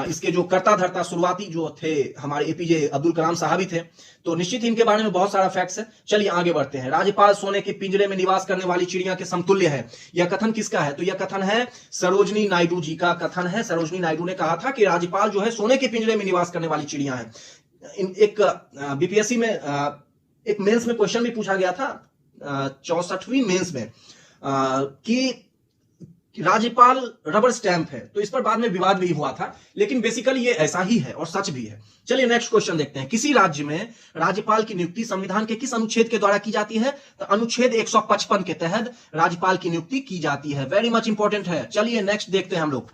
इसके जो कर्ता धर्ता शुरुआती जो थे हमारे APJ अब्दुल कलाम साहब ही थे। तो निश्चित ही इनके बारे में बहुत सारा फैक्ट्स है। चलिए आगे बढ़ते हैं। राज्यपाल सोने के पिंजरे में निवास करने वाली चिड़िया के समतुल्य है, यह कथन किसका है? तो यह कथन है सरोजनी नायडू जी का कथन है। सरोजनी नायडू ने कहा था कि राज्यपाल जो है सोने के पिंजरे में निवास करने वाली चिड़िया है। एक BPSC में एक मेंस में क्वेश्चन भी पूछा गया था 64वीं मेंस में कि राज्यपाल रबर स्टैंप है, तो इस पर बाद में विवाद भी हुआ था, लेकिन बेसिकली ये ऐसा ही है और सच भी है। चलिए नेक्स्ट क्वेश्चन देखते हैं। किसी राज्य में राज्यपाल की नियुक्ति संविधान के किस अनुच्छेद के द्वारा की जाती है? तो अनुच्छेद 155 के तहत राज्यपाल की नियुक्ति की जाती है। वेरी मच इंपॉर्टेंट है। चलिए नेक्स्ट देखते हैं हम लोग।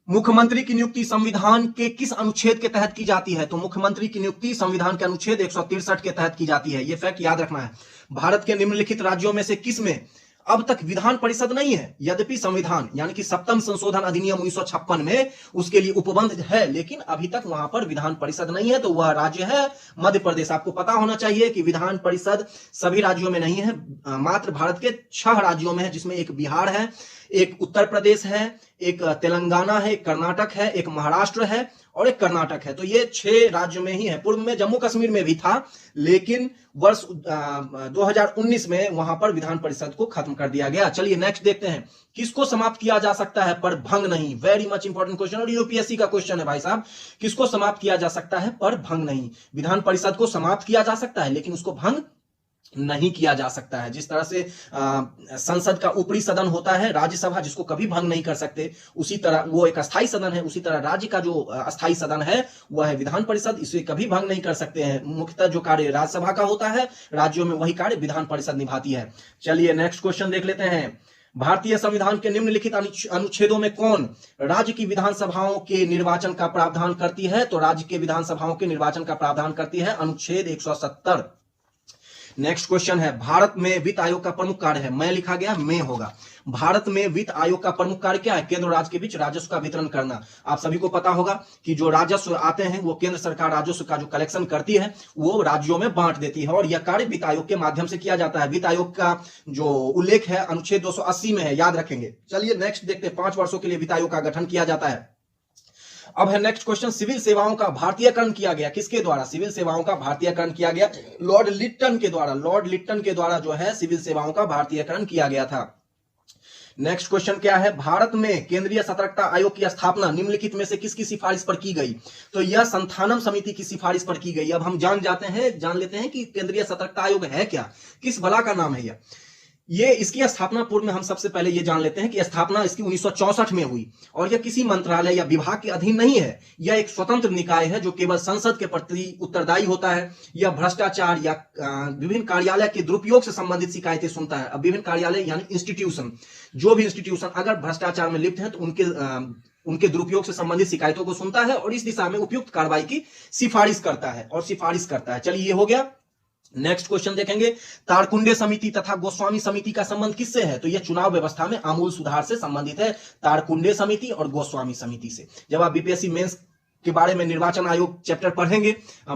मुख्यमंत्री की नियुक्ति संविधान के किस अनुच्छेद के तहत की जाती है? तो मुख्यमंत्री की नियुक्ति संविधान के अनुच्छेद 163 के तहत की जाती है। यह फैक्ट याद रखना है। भारत के निम्नलिखित राज्यों में से किस में अब तक विधान परिषद नहीं है? यद्यपि संविधान यानी कि 7वां संशोधन अधिनियम 1956 में उसके लिए उपबंध है, लेकिन अभी तक वहां पर विधान परिषद नहीं है। तो वह राज्य है मध्य प्रदेश। आपको पता होना चाहिए कि विधान परिषद सभी राज्यों में नहीं है, मात्र भारत के 6 राज्यों में है, जिसमें एक बिहार है, एक उत्तर प्रदेश है, एक तेलंगाना है, एक कर्नाटक है, एक महाराष्ट्र है और एक कर्नाटक है। तो ये 6 राज्यों में ही है। पूर्व में जम्मू कश्मीर में भी था, लेकिन वर्ष 2019 में वहां पर विधान परिषद को खत्म कर दिया गया। चलिए नेक्स्ट देखते हैं। किसको समाप्त किया जा सकता है पर भंग नहीं? वेरी मच इंपॉर्टेंट क्वेश्चन और यूपीएससी का क्वेश्चन है भाई साहब। किसको समाप्त किया जा सकता है पर भंग नहीं? विधान परिषद को समाप्त किया जा सकता है, लेकिन उसको भंग नहीं किया जा सकता है। जिस तरह से संसद का ऊपरी सदन होता है राज्यसभा, जिसको कभी भंग नहीं कर सकते, उसी तरह वो एक अस्थाई सदन है, उसी तरह राज्य का जो अस्थाई सदन है वह है विधान परिषद, इसे कभी भंग नहीं कर सकते हैं। मुख्यतः जो कार्य राज्यसभा का होता है, राज्यों में वही कार्य विधान परिषद निभाती है। चलिए नेक्स्ट क्वेश्चन देख लेते हैं। भारतीय संविधान के निम्नलिखित अनुच्छेदों में कौन राज्य की विधानसभाओं के निर्वाचन का प्रावधान करती है? तो राज्य के विधानसभाओं के निर्वाचन का प्रावधान करती है अनुच्छेद 170। नेक्स्ट क्वेश्चन है, भारत में वित्त आयोग का प्रमुख कार्य है, मैं लिखा गया में होगा। भारत में वित्त आयोग का प्रमुख कार्य क्या है? केंद्र और राज्य के बीच राजस्व का वितरण करना। आप सभी को पता होगा कि जो राजस्व आते हैं वो केंद्र सरकार राजस्व का जो कलेक्शन करती है वो राज्यों में बांट देती है, और यह कार्य वित्त आयोग के माध्यम से किया जाता है। वित्त आयोग का जो उल्लेख है अनुच्छेद 280 में है, याद रखेंगे। चलिए नेक्स्ट देखते हैं। 5 वर्षों के लिए वित्त आयोग का गठन किया जाता है। अब है नेक्स्ट क्वेश्चन, सिविल सेवाओं का भारतीयकरण किया गया किसके द्वारा? सिविल सेवाओं का भारतीयकरण किया गया लॉर्ड लिट्टन के द्वारा। लॉर्ड लिट्टन के द्वारा जो है सिविल सेवाओं का भारतीयकरण किया गया था। नेक्स्ट क्वेश्चन क्या है, भारत में केंद्रीय सतर्कता आयोग की स्थापना निम्नलिखित में से किसकी सिफारिश पर की गई? तो यह संथानम समिति की सिफारिश पर की गई। अब हम जान लेते हैं कि केंद्रीय सतर्कता आयोग है क्या, किस बला का नाम है यह। ये इसकी स्थापना पूर्व में हम सबसे पहले ये जान लेते हैं कि स्थापना इसकी 1964 में हुई, और यह किसी मंत्रालय या विभाग के अधीन नहीं है। यह एक स्वतंत्र निकाय है जो केवल संसद के प्रति उत्तरदायी होता है। यह भ्रष्टाचार या विभिन्न कार्यालय के दुरुपयोग से संबंधित शिकायतें सुनता है। अब विभिन्न कार्यालय यानी इंस्टीट्यूशन, जो भी इंस्टीट्यूशन अगर भ्रष्टाचार में लिप्त है तो उनके दुरुपयोग से संबंधित शिकायतों को सुनता है और इस दिशा में उपयुक्त कार्रवाई की सिफारिश करता है। चलिए ये हो गया। नेक्स्ट क्वेश्चन देखेंगे, तारकुंडे समिति तथा गोस्वामी समिति का संबंध किससे है? तो यह चुनाव व्यवस्था में आमूल सुधार से संबंधित है, तारकुंडे समिति और गोस्वामी समिति से। जब आप बीपीएससी मेंस के बारे में निर्वाचन आयोग चैप्टर पढ़ेंगे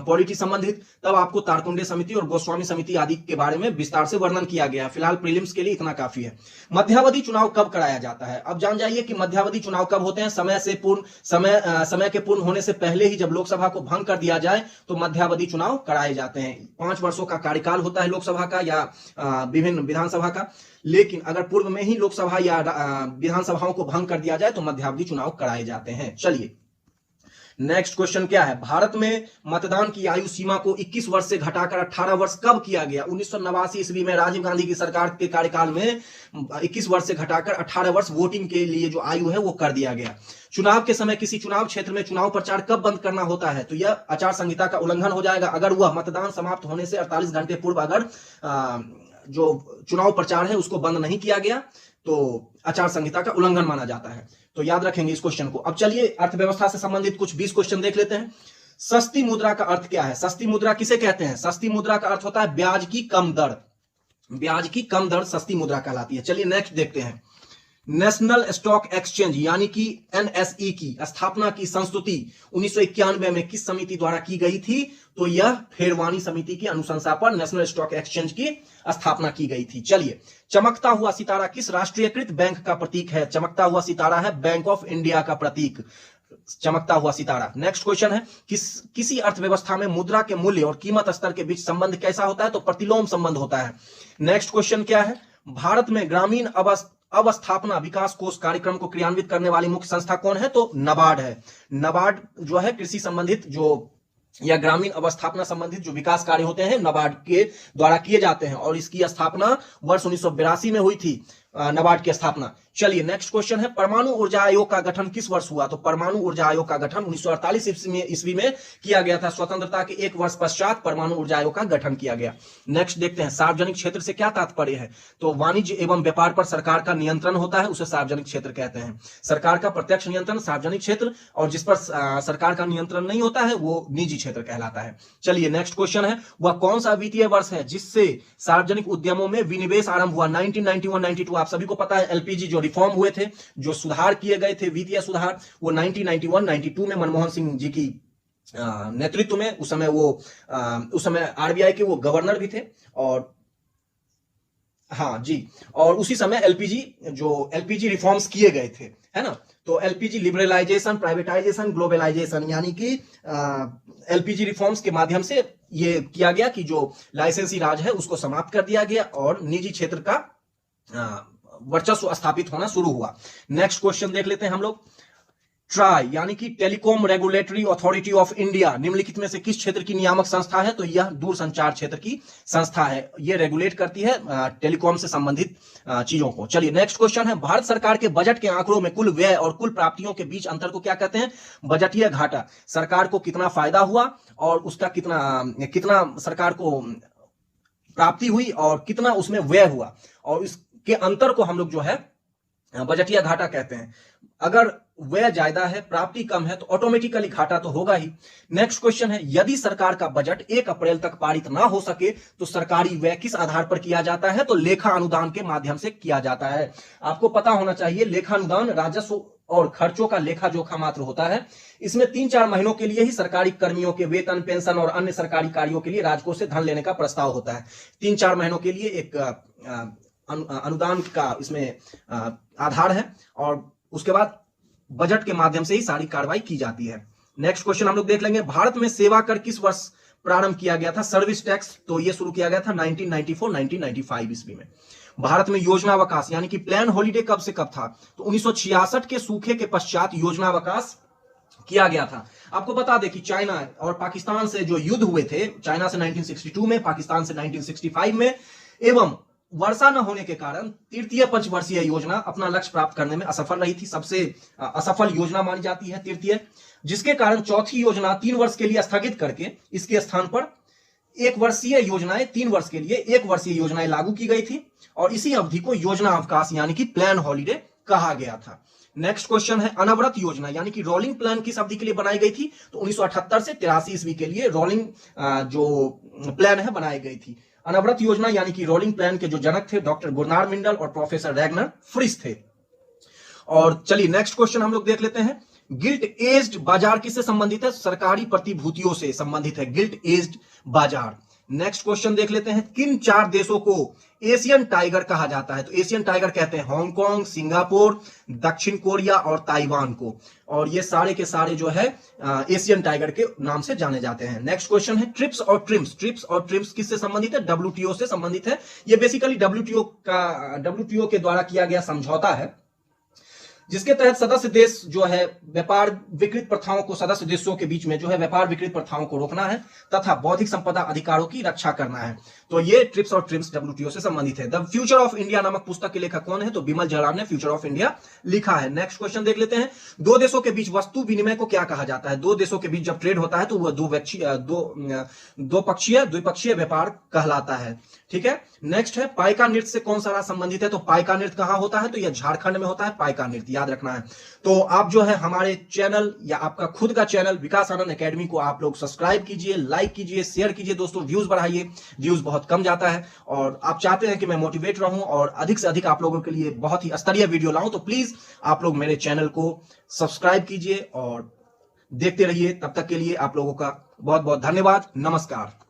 पॉलिटी संबंधित, तब आपको तारकुंडे समिति और गोस्वामी समिति आदि के बारे में विस्तार से वर्णन किया गया है। फिलहाल प्रीलिम्स के लिए इतना काफी है। मध्यावधि चुनाव कब कराया जाता है? अब जान जाइए कि मध्यावधि चुनाव कब होते हैं। समय के पूर्ण होने से पहले ही जब लोकसभा को भंग कर दिया जाए तो मध्यावधि चुनाव कराए जाते हैं। 5 वर्षों का कार्यकाल होता है लोकसभा का या विभिन्न विधानसभा का, लेकिन अगर पूर्व में ही लोकसभा या विधानसभाओं को भंग कर दिया जाए तो मध्यावधि चुनाव कराए जाते हैं। चलिए नेक्स्ट क्वेश्चन क्या है, भारत में मतदान की आयु सीमा को 21 वर्ष से घटाकर 18 वर्ष कब किया गया? 1989 ईस्वी में राजीव गांधी की सरकार के कार्यकाल में 21 वर्ष से घटाकर 18 वर्ष वोटिंग के लिए जो आयु है वो कर दिया गया। चुनाव के समय किसी चुनाव क्षेत्र में चुनाव प्रचार कब बंद करना होता है? तो यह आचार संहिता का उल्लंघन हो जाएगा। अगर वह मतदान समाप्त होने से 48 घंटे पूर्व अगर जो चुनाव प्रचार है उसको बंद नहीं किया गया तो आचार संहिता का उल्लंघन माना जाता है। तो याद रखेंगे इस क्वेश्चन को। अब चलिए अर्थव्यवस्था से संबंधित कुछ 20 क्वेश्चन देख लेते हैं। सस्ती मुद्रा का अर्थ क्या है? सस्ती मुद्रा किसे कहते हैं? सस्ती मुद्रा का अर्थ होता है ब्याज की कम दर। ब्याज की कम दर सस्ती मुद्रा कहलाती है। चलिए नेक्स्ट देखते हैं। नेशनल स्टॉक एक्सचेंज यानी कि एनएसई की स्थापना की संस्तुति 1991 में किस समिति द्वारा की गई थी? तो यह फेरवानी समिति की अनुशंसा पर नेशनल स्टॉक एक्सचेंज की स्थापना की गई थी। चलिए, चमकता हुआ सितारा किस राष्ट्रीयकृत बैंक का प्रतीक है? चमकता हुआ सितारा है बैंक ऑफ इंडिया का प्रतीक, चमकता हुआ सितारा। नेक्स्ट क्वेश्चन है, किसी अर्थव्यवस्था में मुद्रा के मूल्य और कीमत स्तर के बीच संबंध कैसा होता है? तो प्रतिलोम संबंध होता है। नेक्स्ट क्वेश्चन क्या है, भारत में ग्रामीण अवस्थापना विकास कोष कार्यक्रम को क्रियान्वित करने वाली मुख्य संस्था कौन है? तो नाबार्ड है। नाबार्ड जो है कृषि संबंधित जो या ग्रामीण अवस्थापना संबंधित जो विकास कार्य होते हैं नाबार्ड के द्वारा किए जाते हैं, और इसकी स्थापना वर्ष 1982 में हुई थी, नाबार्ड की स्थापना। चलिए नेक्स्ट क्वेश्चन है, परमाणु ऊर्जा आयोग का गठन किस वर्ष हुआ? तो परमाणु ऊर्जा आयोग का गठन 1948 ईस्वी में किया गया था। स्वतंत्रता के 1 वर्ष पश्चात परमाणु ऊर्जा आयोग का गठन किया गया। नेक्स्ट देखते हैं, सार्वजनिक क्षेत्र से क्या तात्पर्य है? तो वाणिज्य एवं व्यापार पर सरकार का नियंत्रण होता है, उसे सार्वजनिक क्षेत्र कहते हैं। सरकार का प्रत्यक्ष नियंत्रण सार्वजनिक क्षेत्र, और जिस पर सरकार का नियंत्रण नहीं होता है वो निजी क्षेत्र कहलाता है। चलिए नेक्स्ट क्वेश्चन है, वह कौन सा वित्तीय वर्ष है जिससे सार्वजनिक उद्यमों में विनिवेश आरंभ हुआ? 1991-92। आप सभी को पता है एलपीजी जो रिफॉर्म हुए थे, जो सुधार किए गए थे, वित्तीय सुधार, वो 1991-92 में मनमोहन सिंह जी की नेतृत्व में, उस समय आरबीआई के वो गवर्नर भी थे, और हाँ जी, और उसी समय एलपीजी रिफॉर्म्स किए गए थे, है ना। तो एलपीजी लिबरलाइजेशन, प्राइवेटाइजेशन, ग्लोबलाइजेशन, यानी कि एलपीजी रिफॉर्म्स के माध्यम से ये किया गया कि जो लाइसेंसी राज है उसको समाप्त कर दिया गया और निजी क्षेत्र का वर्चस्व स्थापित होना शुरू हुआ। नेक्स्ट क्वेश्चन देख लेते हैं हम लोग। ट्राई यानी कि telecom regulatory authority of India निम्नलिखित में से किस क्षेत्र की नियामक संस्था है? तो यह दूरसंचार क्षेत्र की संस्था है। यह रेगुलेट करती है टेलीकॉम से संबंधित चीजों को। चलिए नेक्स्ट क्वेश्चन है, भारत सरकार के बजट के आंकड़ों में कुल व्यय और कुल प्राप्तियों के बीच अंतर को क्या कहते हैं? बजटीय घाटा। सरकार को कितना फायदा हुआ और उसका कितना सरकार को प्राप्ति हुई और कितना उसमें व्यय हुआ, और इसके अंतर को हम लोग जो है बजटीय घाटा कहते हैं। अगर व्यय ज्यादा है प्राप्ति कम है तो ऑटोमेटिकली घाटा तो होगा ही। नेक्स्ट क्वेश्चन है, यदि सरकार का बजट 1 अप्रैल तक पारित ना हो सके तो सरकारी व्यय किस आधार पर किया जाता है? तो लेखा अनुदान के माध्यम से किया जाता है। आपको पता होना चाहिए लेखा अनुदान राजस्व और खर्चों का लेखा जोखा मात्र होता है। इसमें 3-4 महीनों के लिए ही सरकारी कर्मियों के वेतन, पेंशन और अन्य सरकारी कार्यों के लिए राजकोष से धन लेने का प्रस्ताव होता है। 3-4 महीनों के लिए एक अनुदान का इसमें आधार है और उसके बाद बजट के माध्यम से ही सारी कार्रवाई की जाती है। नेक्स्ट क्वेश्चन हम लोग देख लेंगे, भारत में सेवा कर किस वर्ष प्रारंभ किया गया था? Service tax. तो यह शुरू किया गया था 1994-1995 ईस्वी में। भारत में योजनावकाश यानी कि प्लान हॉलिडे कब से कब था? तो 1966 के सूखे के पश्चात योजनावकाश किया गया था। आपको बता दें कि चाइना और पाकिस्तान से जो युद्ध हुए थे, चाइना से 1962 में, पाकिस्तान से 1965 में, एवं वर्षा न होने के कारण तृतीय पंचवर्षीय योजना अपना लक्ष्य प्राप्त करने में असफल रही थी। सबसे असफल योजना मानी जाती है तृतीय, जिसके कारण चौथी योजना 3 वर्ष के लिए स्थगित करके इसके स्थान पर 1 वर्षीय योजनाएं 3 वर्ष के लिए 1 वर्षीय योजनाएं लागू की गई थी और इसी अवधि को योजना अवकाश यानी कि प्लान हॉलिडे कहा गया था। नेक्स्ट क्वेश्चन है, अनवरत योजना यानी कि रोलिंग प्लान किस अवधि के लिए बनाई गई थी? तो 1978 से 83 ईस्वी के लिए रोलिंग जो प्लान है बनाई गई थी। अनवरत योजना यानी कि रोलिंग प्लान के जो जनक थे डॉक्टर गुरनार मिंडल और प्रोफेसर रैगनर फ्रिस थे। और चलिए नेक्स्ट क्वेश्चन हम लोग देख लेते हैं, गिल्ट एज्ड बाजार किससे संबंधित है? सरकारी प्रतिभूतियों से संबंधित है गिल्ट एज्ड बाजार। नेक्स्ट क्वेश्चन देख लेते हैं, किन 4 देशों को एशियन टाइगर कहा जाता है? तो एशियन टाइगर कहते हैं हांगकांग, सिंगापुर, दक्षिण कोरिया और ताइवान को, और ये सारे के सारे जो है एशियन टाइगर के नाम से जाने जाते हैं। नेक्स्ट क्वेश्चन है, ट्रिप्स और ट्रिम्स। ट्रिप्स और ट्रिम्स किससे संबंधित है? डब्ल्यूटीओ से संबंधित है। ये बेसिकली डब्ल्यूटीओ के द्वारा किया गया समझौता है, जिसके तहत सदस्य देश जो है व्यापार विकृत प्रथाओं को, सदस्य देशों के बीच में जो है व्यापार विकृत प्रथाओं को रोकना है तथा बौद्धिक संपदा अधिकारों की रक्षा करना है। तो ये ट्रिप्स और ट्रिम्स डब्ल्यूटीओ से संबंधित है। द फ्यूचर ऑफ इंडिया नामक पुस्तक के लेखक कौन है? तो बिमल जयराम ने फ्यूचर ऑफ इंडिया लिखा है। नेक्स्ट क्वेश्चन देख लेते हैं, 2 देशों के बीच वस्तु विनिमय को क्या कहा जाता है? 2 देशों के बीच जब ट्रेड होता है तो वह द्विपक्षीय व्यापार कहलाता है। ठीक है। नेक्स्ट है, पाइका नृत्य से कौन सा राज्य संबंधित है? तो पाइका नृत्य कहां होता है? तो यह झारखंड में होता है पाइका नृत्य, याद रखना है। तो आप जो है हमारे चैनल या आपका खुद का चैनल विकास आनंद एकेडमी को आप लोग सब्सक्राइब कीजिए, लाइक कीजिए, शेयर कीजिए दोस्तों, व्यूज बढ़ाइए। व्यूज बहुत कम जाता है और आप चाहते हैं कि मैं मोटिवेट रहूं और अधिक से अधिक आप लोगों के लिए बहुत ही स्तरीय वीडियो लाऊं, तो प्लीज आप लोग मेरे चैनल को सब्सक्राइब कीजिए और देखते रहिए। तब तक के लिए आप लोगों का बहुत बहुत धन्यवाद। नमस्कार।